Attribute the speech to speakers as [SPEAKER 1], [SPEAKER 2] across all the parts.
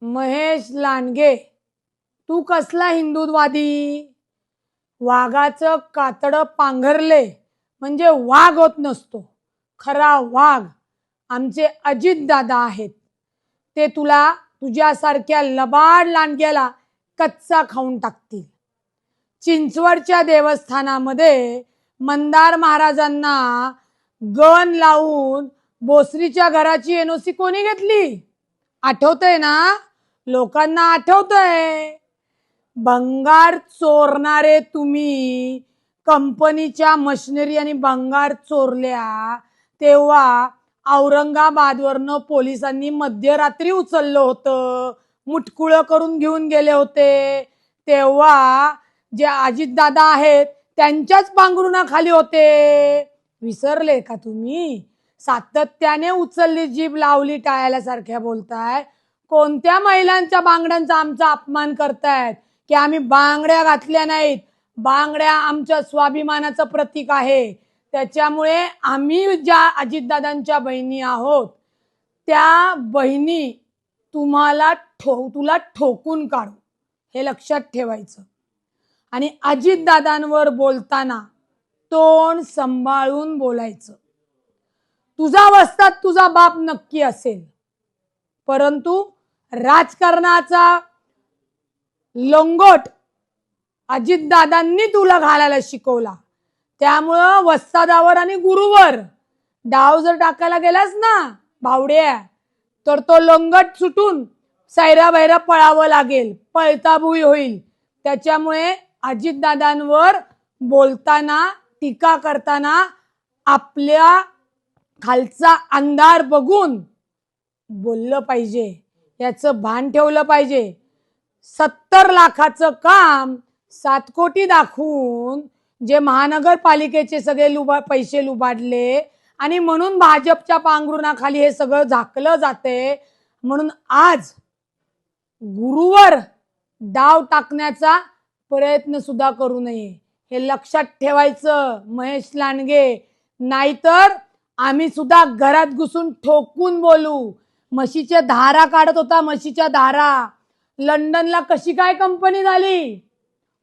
[SPEAKER 1] महेश लांडगे, तू कसला हिंदुत्ववादी? वाघाचं कातडं पांघरले म्हणजे वाघ होत नसतो. खरा वाघ आमचे अजितदादा आहेत. ते तुला तुझ्यासारख्या लबाड लांडग्याला कच्चा खाऊन टाकतील. चिंचवडच्या देवस्थानामध्ये मंदार महाराजांना गण लावून बोसरीच्या घराची एनओसी कोणी घेतली? आठवतंय ना? लोकांना आठवतंय. भंगार चोरणारे तुम्ही कंपनीच्या मशिनरी आणि भंगार चोरल्या तेव्हा औरंगाबादवरनं पोलिसांनी मध्यरात्री उचललं होतं, मुटकुळं करून घेऊन गेले होते. तेव्हा जे अजितदादा आहेत त्यांच्याच पांघरुणाखाली होते. विसरले का तुम्ही? सातत्याने उचलली जीभ लावली टाळ्यासारख्या बोलताय. कोणत्या महिलांच्या बांगड्यांचा आमचा अपमान करतायत की आम्ही बांगड्या घातल्या नाहीत? बांगड्या आमच्या स्वाभिमानाचं प्रतीक आहे. त्याच्यामुळे आम्ही ज्या अजितदादांच्या बहिणी आहोत त्या बहिणी तुला ठोकून काढू, हे लक्षात ठेवायचं. आणि अजितदादांवर बोलताना तोंड सांभाळून बोलायचं. तुझा अवस्थात तुझा बाप नक्की असेल, परंतु राजकारणाचा लंगोट अजितदादांनी तुला घालायला शिकवला. त्यामुळं वस्तादावर आणि गुरुवर डाव जर टाकायला गेलास ना भावड्या, तर तो लंगट सुटून सैरा बैरा पळावं लागेल, पळताभुई होईल. त्याच्यामुळे अजितदादांवर बोलताना, टीका करताना आपल्या खालचा अंधार बघून बोललं पाहिजे, याचं भान ठेवलं पाहिजे. 70 लाखाचं काम 7 कोटी दाखवून जे महानगरपालिकेचे सगळे पैसे लुबाडले आणि म्हणून भाजपच्या पांघरुणाखाली हे सगळं झाकलं जाते. म्हणून आज गुरुवर डाव टाकण्याचा प्रयत्न सुद्धा करू नये, हे लक्षात ठेवायचं महेश लांडगे. नाहीतर आम्ही सुद्धा घरात घुसून ठोकून बोलू. म्हशीच्या धारा काढत होता, म्हशीच्या धारा. लंडनला कशी काय कंपनी झाली?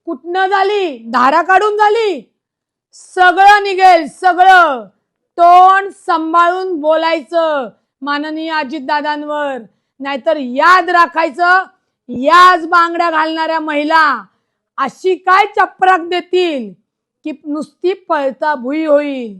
[SPEAKER 1] कुठनं झाली? धारा काढून झाली. सगळं निघेल, सगळं. तोंड सांभाळून बोलायचं माननीय अजितदादांवर. नाहीतर याद राखायचं, याच बांगड्या घालणाऱ्या महिला अशी काय चपराक देतील की नुसती पळता भुई होईल.